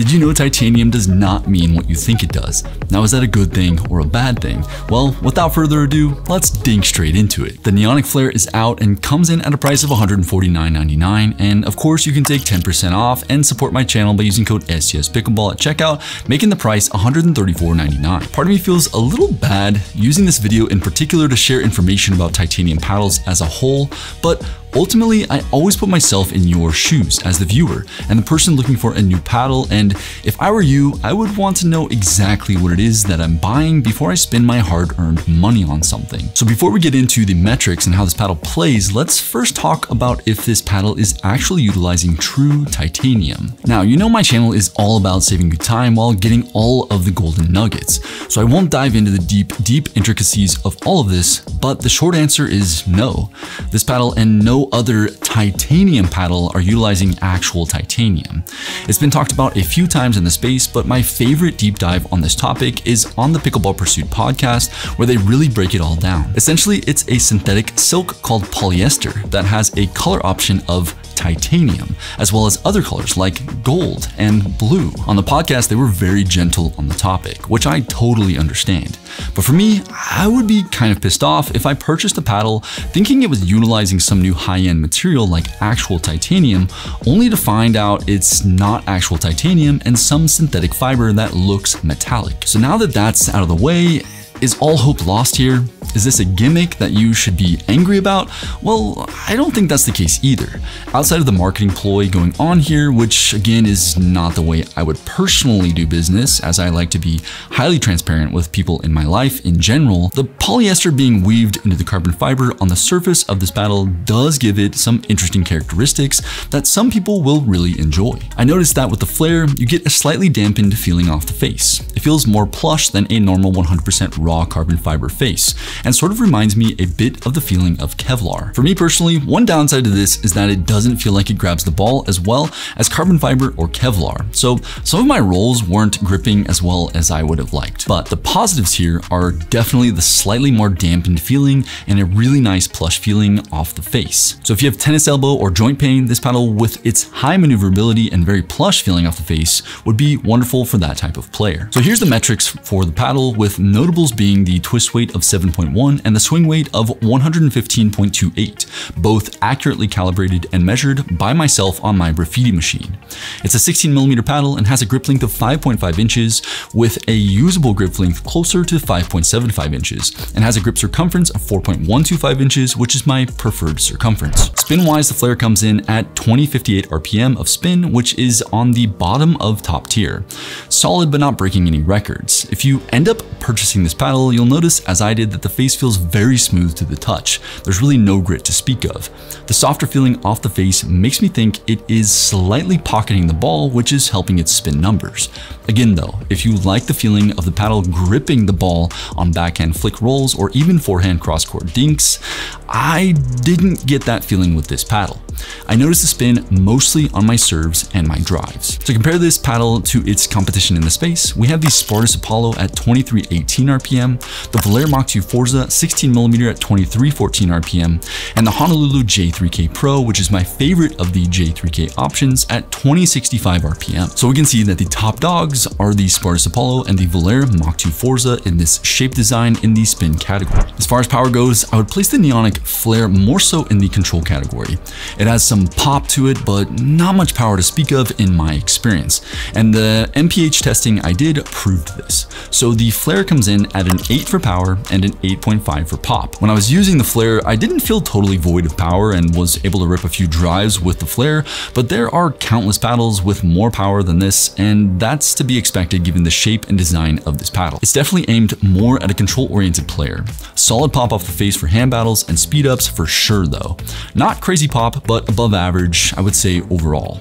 Did you know titanium does not mean what you think it does? Now, is that a good thing or a bad thing? Well, without further ado, let's dig straight into it. The Neonic flare is out and comes in at a price of $149.99, and of course you can take 10% off and support my channel by using code SCSPickleball at checkout, making the price $134.99. Part of me feels a little bad using this video in particular to share information about titanium paddles as a whole, but ultimately, I always put myself in your shoes as the viewer and the person looking for a new paddle, and if I were you, I would want to know exactly what it is that I'm buying before I spend my hard-earned money on something. So before we get into the metrics and how this paddle plays, let's first talk about if this paddle is actually utilizing true titanium. Now, you know my channel is all about saving you time while getting all of the golden nuggets, so I won't dive into the deep intricacies of all of this, but the short answer is no. This paddle and no other titanium paddle are utilizing actual titanium. It's been talked about a few times in the space, but my favorite deep dive on this topic is on the Pickleball Pursuit podcast, where they really break it all down. Essentially, it's a synthetic silk called polyester that has a color option of titanium, as well as other colors like gold and blue. On the podcast, they were very gentle on the topic, which I totally understand. But for me, I would be kind of pissed off if I purchased a paddle thinking it was utilizing some new high-end material like actual titanium, only to find out it's not actual titanium and some synthetic fiber that looks metallic. So now that that's out of the way, is all hope lost here? Is this a gimmick that you should be angry about? Well, I don't think that's the case either. Outside of the marketing ploy going on here, which again is not the way I would personally do business, as I like to be highly transparent with people in my life in general, the polyester being weaved into the carbon fiber on the surface of this paddle does give it some interesting characteristics that some people will really enjoy. I noticed that with the flare, you get a slightly dampened feeling off the face. It feels more plush than a normal 100% raw carbon fiber face, and sort of reminds me a bit of the feeling of Kevlar. For me personally, one downside to this is that it doesn't feel like it grabs the ball as well as carbon fiber or Kevlar, so some of my rolls weren't gripping as well as I would have liked. But the positives here are definitely the slightly more dampened feeling and a really nice plush feeling off the face. So if you have tennis elbow or joint pain, this paddle with its high maneuverability and very plush feeling off the face would be wonderful for that type of player. So here's the metrics for the paddle, with notables being the twist weight of 7.1 and the swing weight of 115.28, both accurately calibrated and measured by myself on my graffiti machine. It's a 16mm paddle and has a grip length of 5.5 inches with a usable grip length closer to 5.75 inches and has a grip circumference of 4.125 inches, which is my preferred circumference. Spin-wise, the flare comes in at 2058 RPM of spin, which is on the bottom of top tier. Solid but not breaking any records. If you end up purchasing this paddle, you'll notice, as I did, that the face feels very smooth to the touch. There's really no grit to speak of. The softer feeling off the face makes me think it is slightly pocketing the ball, which is helping its spin numbers. Again though, if you like the feeling of the paddle gripping the ball on backhand flick rolls or even forehand cross-court dinks, I didn't get that feeling with this paddle. I noticed the spin mostly on my serves and my drives. To compare this paddle to its competition in the space, we have the Spartus Apollo at 2318 RPM, the Volair Mach 2 Forza 16mm at 2314 RPM, and the Honolulu J3K Pro, which is my favorite of the J3K options, at 2065 RPM. So we can see that the top dogs are the Spartus Apollo and the Volair Mach 2 Forza in this shape design in the spin category. As far as power goes, I would place the Neonic flare more so in the control category. It has some pop to it, but not much power to speak of in my experience, and the MPH testing I did proved this. So the flare comes in at an 8 for power and an 8.5 for pop. When I was using the flare, I didn't feel totally void of power and was able to rip a few drives with the flare, but there are countless paddles with more power than this, and that's to be expected given the shape and design of this paddle. It's definitely aimed more at a control-oriented player. Solid pop off the face for hand battles and speed ups for sure though. Not crazy pop, but above average, I would say overall.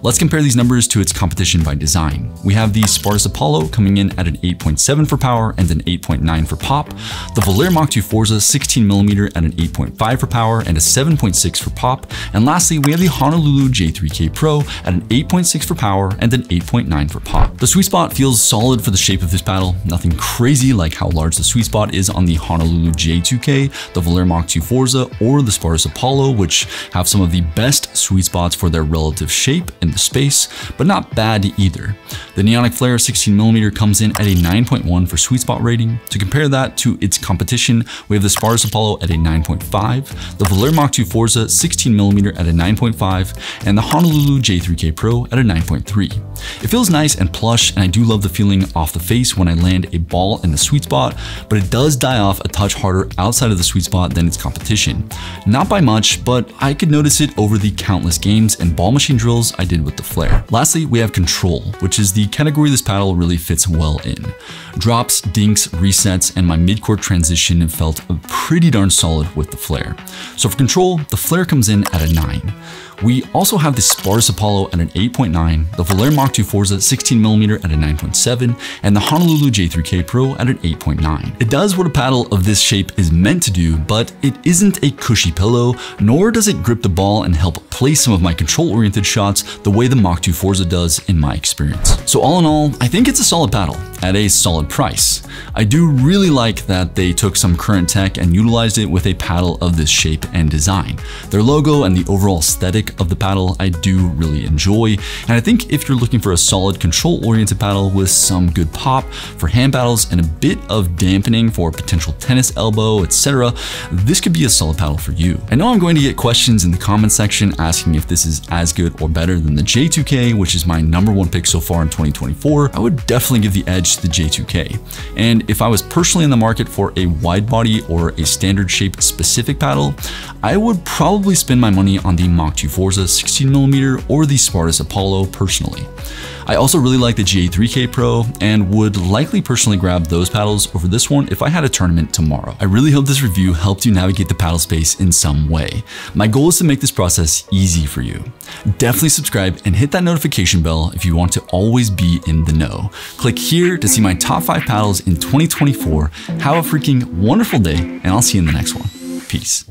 Let's compare these numbers to its competition by design. We have the Spartus Apollo coming in at an 8.7 for power and an 8.9 for pop, the Volair Mach 2 Forza 16mm at an 8.5 for power and a 7.6 for pop, and lastly we have the Honolulu J3K Pro at an 8.6 for power and an 8.9 for pop. The sweet spot feels solid for the shape of this paddle, nothing crazy like how large the sweet spot is on the Honolulu J2K, the Volair Mach 2 Forza, or the Spartus Apollo, which have some of the the best sweet spots for their relative shape in the space, but not bad either. The Neonic Flare 16mm comes in at a 9.1 for sweet spot rating. To compare that to its competition, we have the Spartus Apollo at a 9.5, the Volair Mach 2 Forza 16mm at a 9.5, and the Honolulu J3K Pro at a 9.3. It feels nice and plush, and I do love the feeling off the face when I land a ball in the sweet spot, but it does die off a touch harder outside of the sweet spot than its competition. Not by much, but I could notice it over the countless games and ball machine drills I did with the Flare. Lastly, we have control, which is the category this paddle really fits well in. Drops, dinks, resets, and my mid-court transition felt pretty darn solid with the Flare. So for control, the Flare comes in at a 9. We also have the Spartus Apollo at an 8.9, the Volair Mach 2 Forza 16mm at a 9.7, and the Honolulu J3K Pro at an 8.9. It does what a paddle of this shape is meant to do, but it isn't a cushy pillow, nor does it grip the ball and help place some of my control-oriented shots the way the Mach 2 Forza does in my experience. So all in all, I think it's a solid paddle at a solid price. I do really like that they took some current tech and utilized it with a paddle of this shape and design. Their logo and the overall aesthetic of the paddle I do really enjoy, and I think if you're looking for a solid control-oriented paddle with some good pop for hand paddles and a bit of dampening for potential tennis elbow, etc., this could be a solid paddle for you. I know I'm going to get questions in the comment section asking if this is as good or better than the J2K, which is my #1 pick so far in 2024. I would definitely give the edge to the J2K. And if I was personally in the market for a wide body or a standard shape specific paddle, I would probably spend my money on the Mach 2 Forza 16mm or the Spartus Apollo personally. I also really like the J3K Pro and would likely personally grab those paddles over this one if I had a tournament tomorrow. I really hope this review helped you navigate the paddle space in some way. My goal is to make this process easy for you. Definitely subscribe and hit that notification bell if you want to always be in the know. Click here to see my top 5 paddles in 2024. Have a freaking wonderful day, and I'll see you in the next one. Peace.